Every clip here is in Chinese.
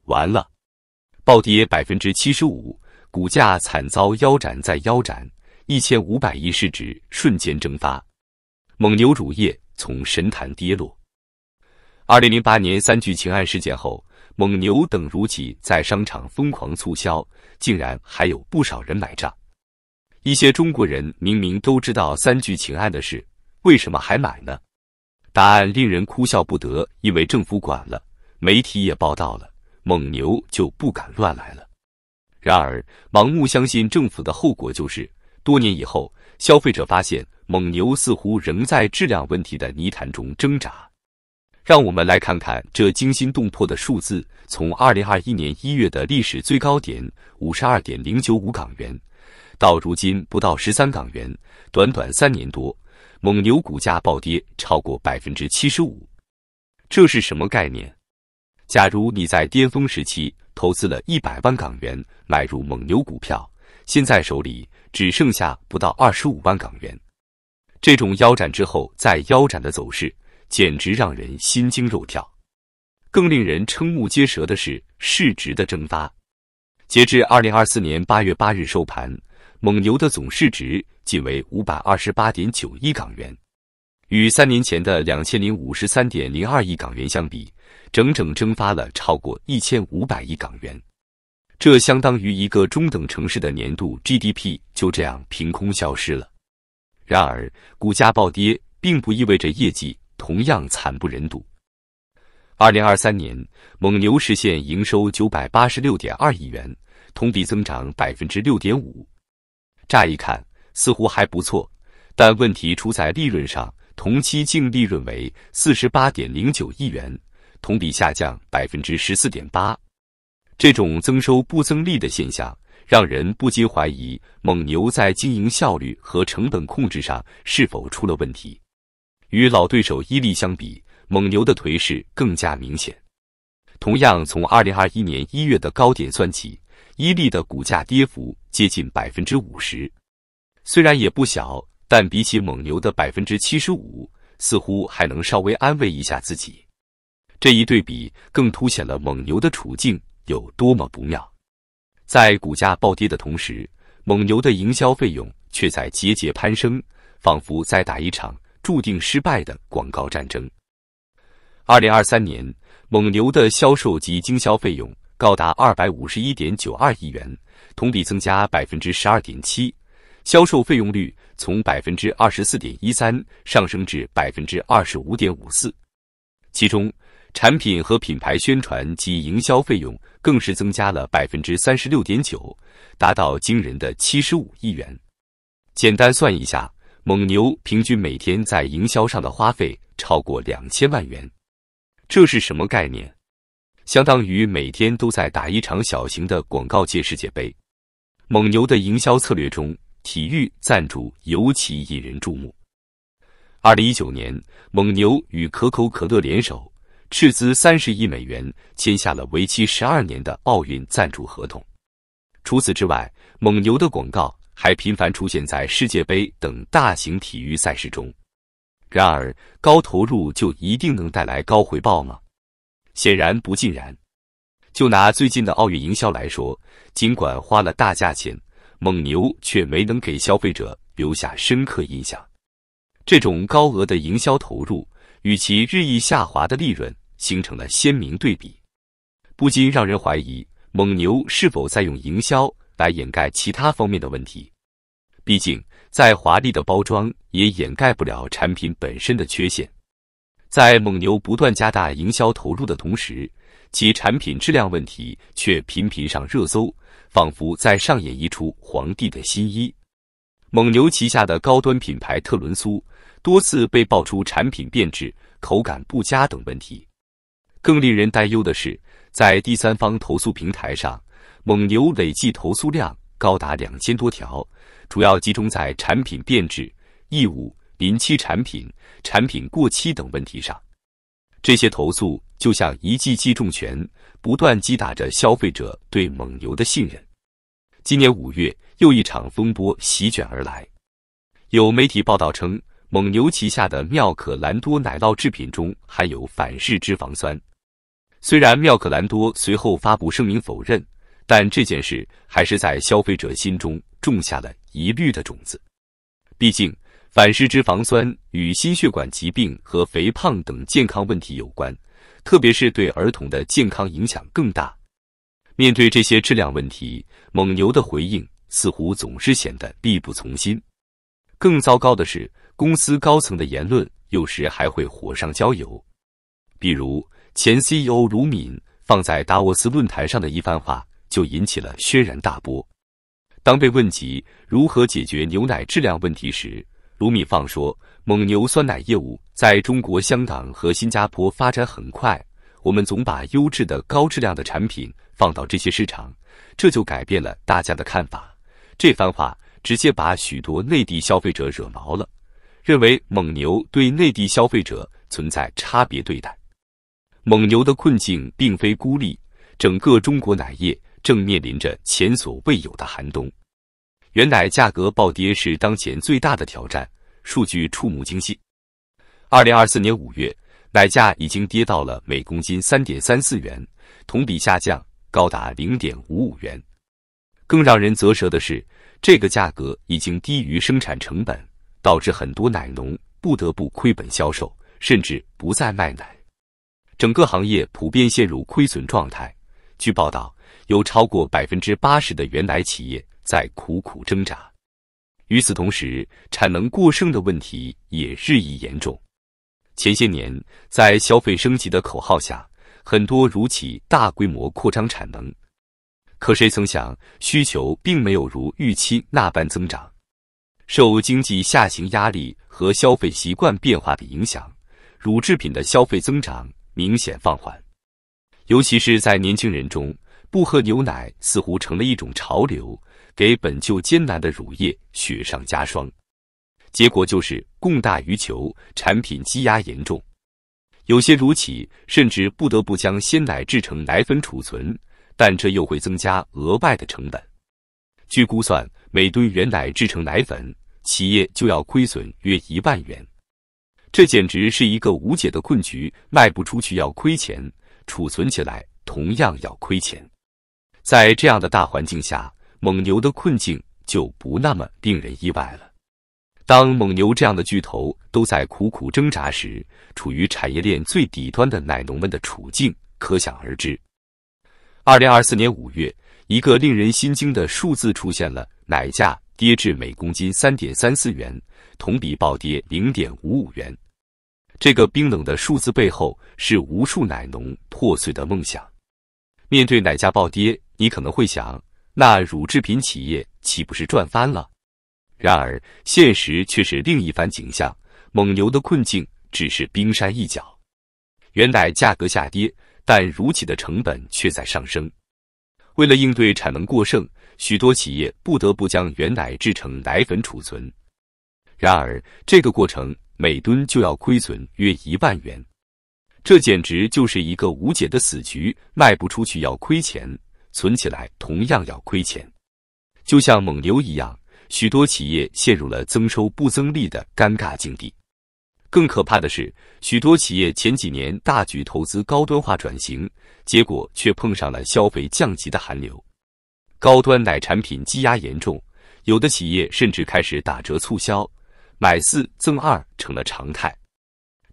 完了，暴跌75%，股价惨遭腰斩再腰斩，1500亿市值瞬间蒸发，蒙牛乳业从神坛跌落。2008年三聚氰胺事件后，蒙牛等乳企在商场疯狂促销，竟然还有不少人买账。一些中国人明明都知道三聚氰胺的事，为什么还买呢？答案令人哭笑不得，因为政府管了，媒体也报道了，蒙牛就不敢乱来了。然而，盲目相信政府的后果就是，多年以后，消费者发现蒙牛似乎仍在质量问题的泥潭中挣扎。让我们来看看这惊心动魄的数字，从2021年1月的历史最高点 52.095 港元，到如今不到13港元，短短3年多，蒙牛股价暴跌超过 75%。这是什么概念？假如你在巅峰时期投资了100万港元买入蒙牛股票，现在手里只剩下不到25万港元。这种腰斩之后再腰斩的走势，简直让人心惊肉跳。更令人瞠目结舌的是市值的蒸发。截至2024年8月8日收盘，蒙牛的总市值仅为 528.9 亿港元，与3年前的 2053.02 亿港元相比，整整蒸发了超过1500亿港元。这相当于一个中等城市的年度 GDP 就这样凭空消失了。然而，股价暴跌并不意味着业绩同样惨不忍睹。2023年，蒙牛实现营收 986.2 亿元，同比增长 6.5%。乍一看似乎还不错，但问题出在利润上，同期净利润为 48.09 亿元，同比下降 14.8%。这种增收不增利的现象，让人不禁怀疑蒙牛在经营效率和成本控制上是否出了问题。与老对手伊利相比，蒙牛的颓势更加明显。同样从2021年1月的高点算起，伊利的股价跌幅接近 50%。虽然也不小，但比起蒙牛的 75%， 似乎还能稍微安慰一下自己。这一对比更凸显了蒙牛的处境有多么不妙。在股价暴跌的同时，蒙牛的营销费用却在节节攀升，仿佛在打一场注定失败的广告战争。2023年，蒙牛的销售及经销费用高达 251.92 亿元，同比增加 12.7%， 销售费用率从 24.13% 上升至 25.54%。其中，产品和品牌宣传及营销费用更是增加了 36.9%， 达到惊人的75亿元。简单算一下，蒙牛平均每天在营销上的花费超过2000万元。这是什么概念？相当于每天都在打一场小型的广告界世界杯。蒙牛的营销策略中，体育赞助尤其引人注目。2019年，蒙牛与可口可乐联手，斥资30亿美元签下了为期12年的奥运赞助合同。除此之外，蒙牛的广告还频繁出现在世界杯等大型体育赛事中。然而，高投入就一定能带来高回报吗？显然不尽然。就拿最近的奥运营销来说，尽管花了大价钱，蒙牛却没能给消费者留下深刻印象。这种高额的营销投入与其日益下滑的利润形成了鲜明对比，不禁让人怀疑蒙牛是否在用营销来掩盖其他方面的问题。毕竟，再华丽的包装也掩盖不了产品本身的缺陷。在蒙牛不断加大营销投入的同时，其产品质量问题却频频上热搜，仿佛在上演一出皇帝的新衣。蒙牛旗下的高端品牌特仑苏多次被爆出产品变质、口感不佳等问题。更令人担忧的是，在第三方投诉平台上，蒙牛累计投诉量高达2000多条，主要集中在产品变质、异物、临期产品、产品过期等问题上。这些投诉就像一记记重拳，不断击打着消费者对蒙牛的信任。今年5月，又一场风波席卷而来。有媒体报道称，蒙牛旗下的妙可蓝多奶酪制品中含有反式脂肪酸。虽然妙可蓝多随后发布声明否认，但这件事还是在消费者心中种下了疑虑的种子。毕竟，反式脂肪酸与心血管疾病和肥胖等健康问题有关，特别是对儿童的健康影响更大。面对这些质量问题，蒙牛的回应似乎总是显得力不从心。更糟糕的是，公司高层的言论有时还会火上浇油。比如，前 CEO 卢敏放在达沃斯论坛上的一番话，就引起了轩然大波。当被问及如何解决牛奶质量问题时，卢敏放说，蒙牛酸奶业务在中国、香港和新加坡发展很快，我们总把优质的高质量的产品放到这些市场，这就改变了大家的看法。这番话直接把许多内地消费者惹毛了，认为蒙牛对内地消费者存在差别对待。蒙牛的困境并非孤立，整个中国奶业正面临着前所未有的寒冬。原奶价格暴跌是当前最大的挑战，数据触目惊心。2024年5月，奶价已经跌到了每公斤 3.34 元，同比下降高达 0.55 元。更让人啧舌的是，这个价格已经低于生产成本，导致很多奶农不得不亏本销售，甚至不再卖奶。整个行业普遍陷入亏损状态。据报道，有超过 80% 的原奶企业在苦苦挣扎。与此同时，产能过剩的问题也日益严重。前些年，在消费升级的口号下，很多乳企大规模扩张产能。可谁曾想，需求并没有如预期那般增长。受经济下行压力和消费习惯变化的影响，乳制品的消费增长明显放缓。尤其是在年轻人中，不喝牛奶似乎成了一种潮流，给本就艰难的乳业雪上加霜。结果就是供大于求，产品积压严重。有些乳企甚至不得不将鲜奶制成奶粉储存，但这又会增加额外的成本。据估算，每吨原奶制成奶粉，企业就要亏损约1万元。这简直是一个无解的困局，卖不出去要亏钱，储存起来同样要亏钱。在这样的大环境下，蒙牛的困境就不那么令人意外了。当蒙牛这样的巨头都在苦苦挣扎时，处于产业链最底端的奶农们的处境可想而知。2024年5月，一个令人心惊的数字出现了，奶价跌至每公斤 3.34 元，同比暴跌 0.55 元。这个冰冷的数字背后是无数奶农破碎的梦想。面对奶价暴跌，你可能会想，那乳制品企业岂不是赚翻了？然而，现实却是另一番景象，蒙牛的困境只是冰山一角。原奶价格下跌，但乳企的成本却在上升。为了应对产能过剩，许多企业不得不将原奶制成奶粉储存。然而，这个过程每吨就要亏损约1万元。这简直就是一个无解的死局，卖不出去要亏钱，存起来同样要亏钱。就像蒙牛一样，许多企业陷入了增收不增利的尴尬境地。更可怕的是，许多企业前几年大举投资高端化转型，结果却碰上了消费降级的寒流。高端奶产品积压严重，有的企业甚至开始打折促销，买4赠2成了常态。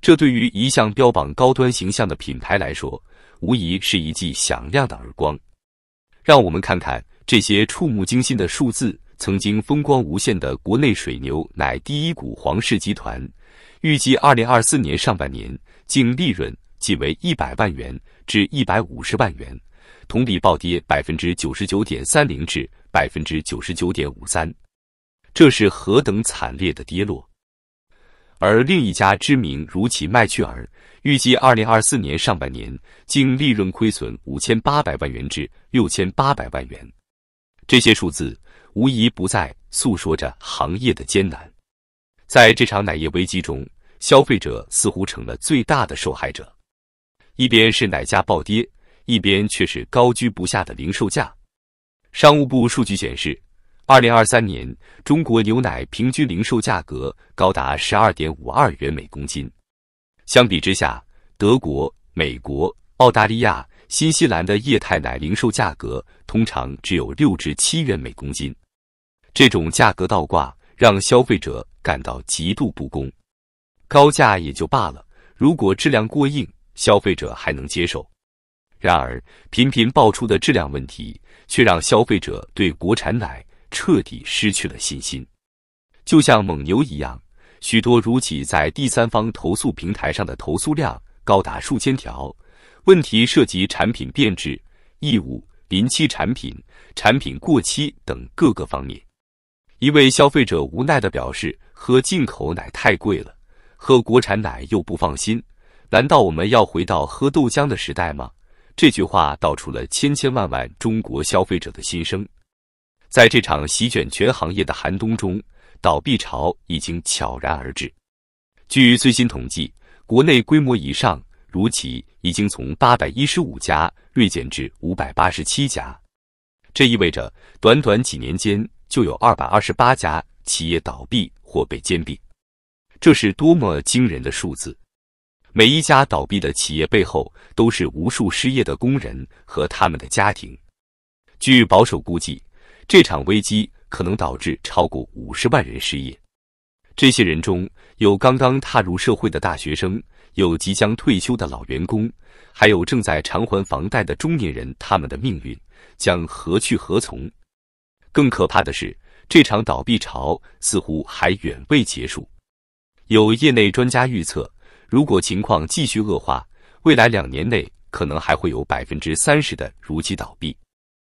这对于一向标榜高端形象的品牌来说，无疑是一记响亮的耳光。让我们看看这些触目惊心的数字。曾经风光无限的国内水牛奶第一股黄氏集团，预计2024年上半年净利润即为100万元至150万元，同比暴跌 99.30% 至 99.53%， 这是何等惨烈的跌落。而另一家知名乳企麦趣尔，预计2024年上半年净利润亏损5800万元至6800万元。这些数字无疑不再诉说着行业的艰难。在这场奶业危机中，消费者似乎成了最大的受害者。一边是奶价暴跌，一边却是高居不下的零售价。商务部数据显示，2023年中国牛奶平均零售价格高达 12.52 元每公斤。相比之下，德国、美国、澳大利亚、新西兰的液态奶零售价格通常只有6至7元每公斤。这种价格倒挂让消费者感到极度不公。高价也就罢了，如果质量过硬，消费者还能接受。然而，频频爆出的质量问题，却让消费者对国产奶彻底失去了信心。就像蒙牛一样，许多乳企在第三方投诉平台上的投诉量高达数千条，问题涉及产品变质、异物、临期产品、产品过期等各个方面。一位消费者无奈地表示，喝进口奶太贵了，喝国产奶又不放心，难道我们要回到喝豆浆的时代吗？这句话道出了千千万万中国消费者的心声。在这场席卷全行业的寒冬中，倒闭潮已经悄然而至。据最新统计，国内规模以上乳企已经从815家锐减至587家，这意味着短短几年间就有228家企业倒闭或被兼并。这是多么惊人的数字！每一家倒闭的企业背后都是无数失业的工人和他们的家庭。据保守估计，这场危机可能导致超过50万人失业。这些人中有刚刚踏入社会的大学生，有即将退休的老员工，还有正在偿还房贷的中年人，他们的命运将何去何从？更可怕的是，这场倒闭潮似乎还远未结束。有业内专家预测，如果情况继续恶化，未来2年内可能还会有30%的乳企倒闭。